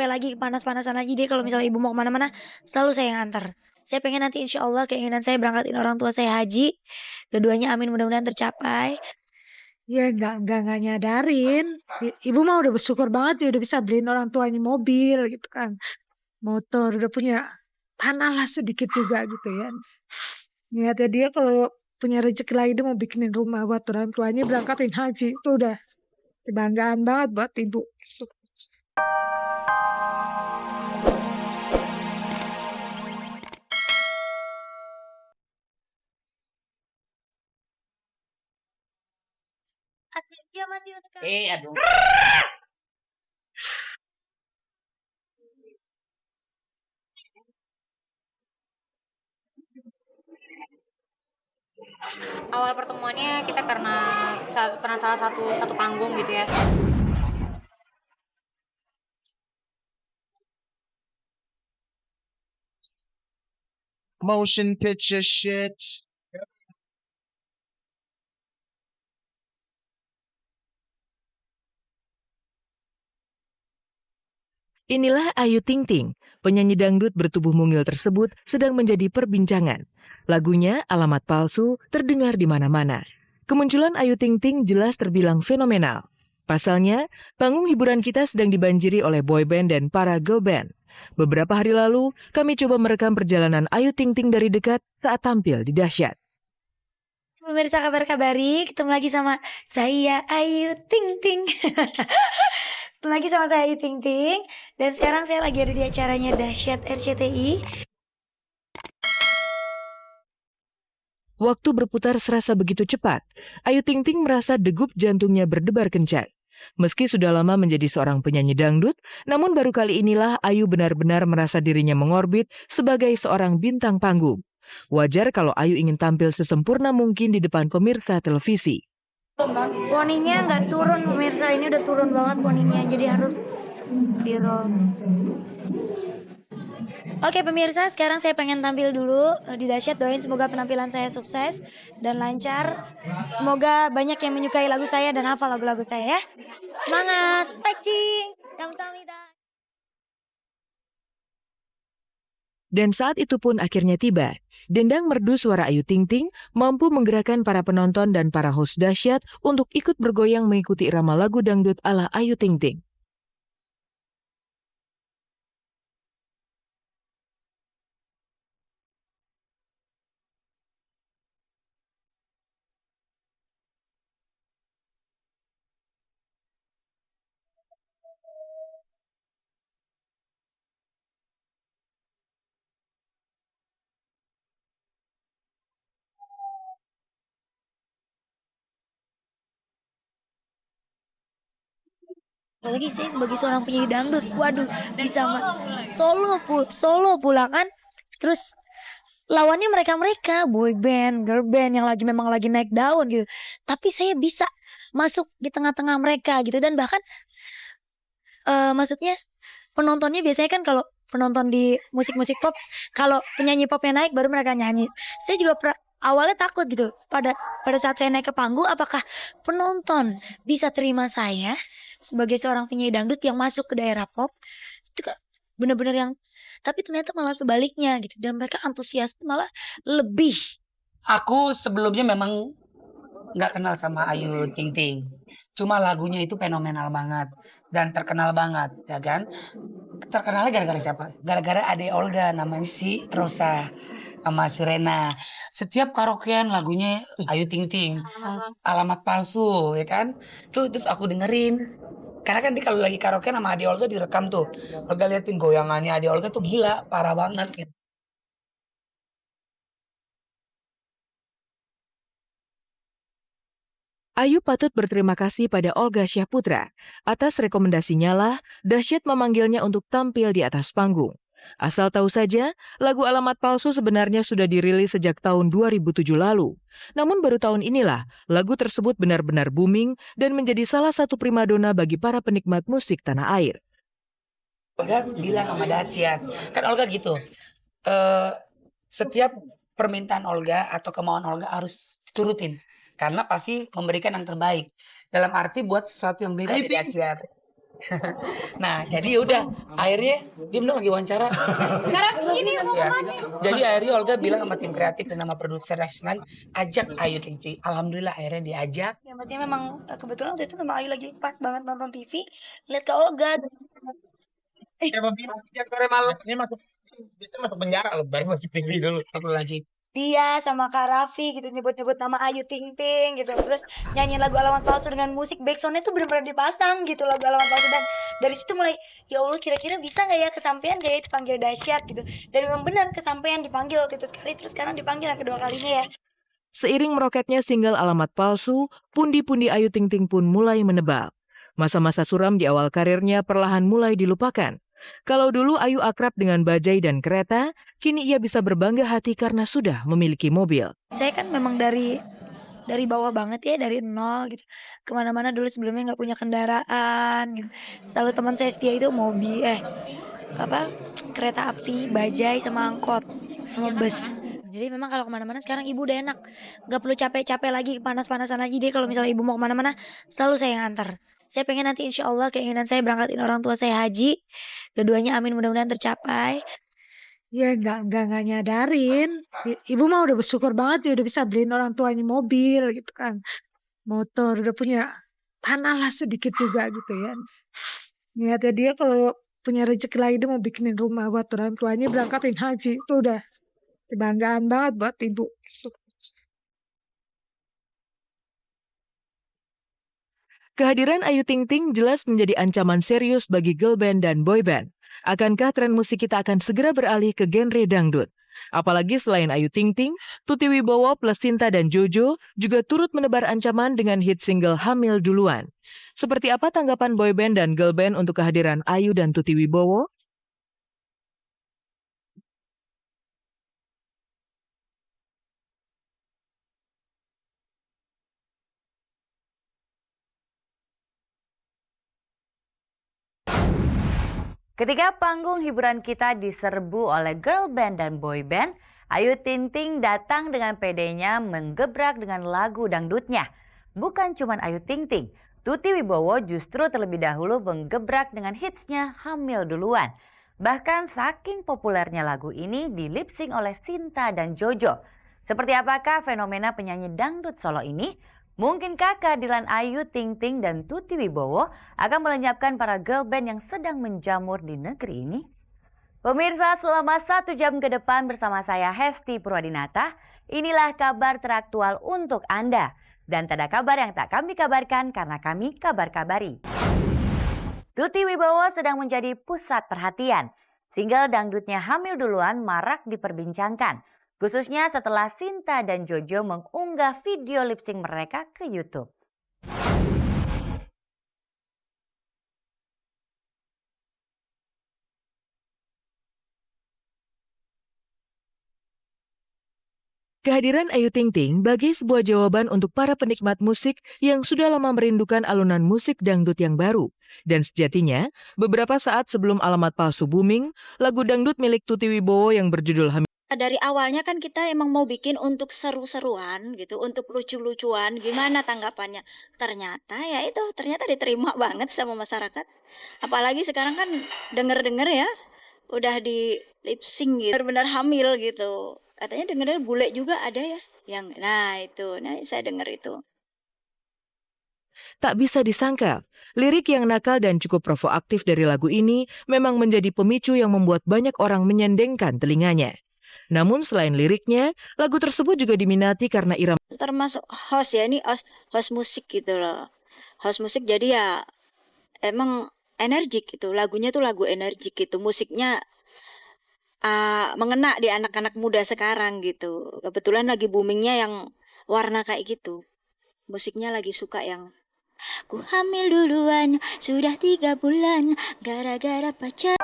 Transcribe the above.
capek lagi, panas-panasan lagi deh kalau misalnya ibu mau kemana-mana, selalu saya yang antar. Saya pengen nanti insya Allah keinginan saya berangkatin orang tua saya haji. Dua-duanya amin mudah-mudahan tercapai. Ya nggak nyadarin. Ibu mah udah bersyukur banget ya udah bisa beliin orang tuanya mobil gitu kan. Motor udah punya tanah lah sedikit juga gitu ya. Niatnya dia kalau punya rezeki lagi dia mau bikinin rumah buat orang tuanya berangkatin haji itu udah kebanggaan banget buat ibu. Dia mati untuk Aduh. Awal pertemuannya kita karena pernah salah satu panggung gitu ya. Motion picture shit. Inilah Ayu Ting Ting, penyanyi dangdut bertubuh mungil tersebut sedang menjadi perbincangan. Lagunya Alamat Palsu terdengar di mana-mana. Kemunculan Ayu Ting Ting jelas terbilang fenomenal. Pasalnya, panggung hiburan kita sedang dibanjiri oleh boyband dan para girl band. Beberapa hari lalu, kami coba merekam perjalanan Ayu Ting Ting dari dekat saat tampil di Dahsyat. Pemirsa kabar-kabari, ketemu lagi sama saya Ayu Ting Ting. Ketemu lagi sama saya Ayu Ting Ting. Dan sekarang saya lagi ada di acaranya Dahsyat RCTI. Waktu berputar serasa begitu cepat. Ayu Ting Ting merasa degup jantungnya berdebar kencang. Meski sudah lama menjadi seorang penyanyi dangdut, namun baru kali inilah Ayu benar-benar merasa dirinya mengorbit sebagai seorang bintang panggung. Wajar kalau Ayu ingin tampil sesempurna mungkin di depan pemirsa televisi. Poninya nggak turun pemirsa, ini udah turun banget poninya, jadi harus di-roll. Oke pemirsa, sekarang saya pengen tampil dulu di Dahsyat. Doain semoga penampilan saya sukses dan lancar. Semoga banyak yang menyukai lagu saya dan hafal lagu-lagu saya ya. Semangat, fighting, kamsahamnida. Dan saat itu pun akhirnya tiba. Dendang merdu suara Ayu Ting Ting mampu menggerakkan para penonton dan para host Dahsyat untuk ikut bergoyang mengikuti irama lagu dangdut ala Ayu Ting Ting. Apalagi saya sebagai seorang penyanyi dangdut, waduh, bisa solo pula kan. Terus lawannya mereka boy band, girl band yang memang lagi naik daun gitu. Tapi saya bisa masuk di tengah-tengah mereka gitu dan bahkan maksudnya penontonnya biasanya kan kalau penonton di musik-musik pop, kalau penyanyi popnya naik baru mereka nyanyi. Saya juga awalnya takut gitu pada saat saya naik ke panggung, apakah penonton bisa terima saya sebagai seorang penyanyi dangdut yang masuk ke daerah pop. Itu kan bener-bener yang, tapi ternyata malah sebaliknya gitu, dan mereka antusias malah lebih. Aku sebelumnya memang nggak kenal sama Ayu Ting Ting, cuma lagunya itu fenomenal banget dan terkenal banget ya kan. Terkenalnya gara-gara siapa? Gara-gara Ade Olga, namanya si Rosa sama si Rena. Setiap karaokean lagunya Ayu Ting Ting, Alamat Palsu ya kan. Terus aku dengerin. Karena kan dia kalau lagi karaokean sama Ade Olga direkam tuh. Olga liatin goyangannya Ade Olga tuh gila, parah banget gitu. Ayu patut berterima kasih pada Olga Syahputra. Atas rekomendasinya lah, Dahsyat memanggilnya untuk tampil di atas panggung. Asal tahu saja, lagu Alamat Palsu sebenarnya sudah dirilis sejak tahun 2007 lalu. Namun baru tahun inilah, lagu tersebut benar-benar booming dan menjadi salah satu primadona bagi para penikmat musik tanah air. Olga bilang sama Dahsyat, kan Olga gitu, setiap permintaan Olga atau kemauan Olga harus diturutin. Karena pasti memberikan yang terbaik. Dalam arti buat sesuatu yang beda di Dahsyat. Nah, jadi udah akhirnya dia bilang lagi wawancara. Sekarang sini mau Ya. kemana? Jadi akhirnya Olga bilang sama tim kreatif dan sama produser nasional, ajak Ayu Ting Ting. Alhamdulillah akhirnya diajak. Ya maksudnya memang kebetulan waktu itu memang Ayu lagi pas banget nonton TV, lihat ke Olga. Siapa bilang ajak sore malam ini bisa masuk penjara loh, baru masuk TV dulu. Astagfirullahaladzim. Dia sama Kak Raffi gitu nyebut-nyebut nama Ayu Ting Ting gitu, terus nyanyiin lagu Alamat Palsu dengan musik backsoundnya tuh bener-bener dipasang gitu lagu Alamat Palsu, dan dari situ mulai ya Allah kira-kira bisa nggak ya kesampaian kayak dipanggil dahsyat gitu, dan memang benar kesampaian dipanggil waktu itu sekali, terus sekarang dipanggil yang kedua kalinya ya. Seiring meroketnya single Alamat Palsu, pundi-pundi Ayu Ting Ting pun mulai menebal. Masa-masa suram di awal karirnya perlahan mulai dilupakan. Kalau dulu Ayu akrab dengan bajai dan kereta, kini ia bisa berbangga hati karena sudah memiliki mobil. Saya kan memang dari bawah banget ya, dari nol gitu. Kemana-mana dulu sebelumnya nggak punya kendaraan gitu. Selalu teman saya setia itu mobil, kereta api, bajai, sama angkot, sama bus. Jadi memang kalau kemana-mana sekarang ibu udah enak, nggak perlu capek-capek lagi, panas-panasan lagi. Dia kalau misalnya ibu mau kemana-mana, selalu saya yang antar. Saya pengen nanti insya Allah keinginan saya berangkatin orang tua saya haji. Dua-duanya amin, mudah-mudahan tercapai. Ya nggak nyadarin. Ibu mah udah bersyukur banget ya udah bisa beliin orang tuanya mobil gitu kan, motor, udah punya tanah lah sedikit juga gitu ya. Niatnya dia kalau punya rezeki lagi dia mau bikinin rumah buat orang tuanya berangkatin haji, itu udah kebanggaan banget buat ibu. Kehadiran Ayu Ting Ting jelas menjadi ancaman serius bagi girl band dan boy band. Akankah tren musik kita akan segera beralih ke genre dangdut? Apalagi selain Ayu Ting Ting, Tuti Wibowo plus Sinta dan Jojo juga turut menebar ancaman dengan hit single Hamil Duluan. Seperti apa tanggapan boy band dan girl band untuk kehadiran Ayu dan Tuti Wibowo? Ketika panggung hiburan kita diserbu oleh girl band dan boy band, Ayu Ting Ting datang dengan pedenya menggebrak dengan lagu dangdutnya. Bukan cuma Ayu Ting Ting, Tuti Wibowo justru terlebih dahulu menggebrak dengan hitsnya Hamil Duluan. Bahkan saking populernya lagu ini dilipsing oleh Sinta dan Jojo. Seperti apakah fenomena penyanyi dangdut solo ini? Mungkinkah kehadiran Ayu Ting Ting dan Tuti Wibowo akan melenyapkan para girl band yang sedang menjamur di negeri ini? Pemirsa, selama 1 jam ke depan bersama saya Hesti Purwadinata, inilah kabar teraktual untuk Anda. Dan tak ada kabar yang tak kami kabarkan karena kami kabar-kabari. Tuti Wibowo sedang menjadi pusat perhatian. Single dangdutnya Hamil Duluan marak diperbincangkan. Khususnya setelah Sinta dan Jojo mengunggah video lip sync mereka ke YouTube. Kehadiran Ayu Ting Ting bagi sebuah jawaban untuk para penikmat musik yang sudah lama merindukan alunan musik dangdut yang baru. Dan sejatinya, beberapa saat sebelum Alamat Palsu booming, lagu dangdut milik Tuti Wibowo yang berjudul Hamil. Dari awalnya kan kita emang mau bikin untuk seru-seruan gitu, untuk lucu-lucuan, gimana tanggapannya? Ternyata diterima banget sama masyarakat. Apalagi sekarang kan denger-denger ya, udah di lip sync gitu, benar-benar hamil gitu. Katanya dengernya bule juga ada ya, saya denger itu. Tak bisa disangkal, lirik yang nakal dan cukup provokatif dari lagu ini memang menjadi pemicu yang membuat banyak orang menyendengkan telinganya. Namun selain liriknya, lagu tersebut juga diminati karena irama. Termasuk host ya, ini host musik gitu loh. Host musik jadi ya emang energik gitu. Lagunya tuh lagu energik gitu. Musiknya mengena di anak-anak muda sekarang gitu. Kebetulan lagi boomingnya yang warna kayak gitu. Musiknya lagi suka yang ku hamil duluan, sudah 3 bulan, gara-gara pacar.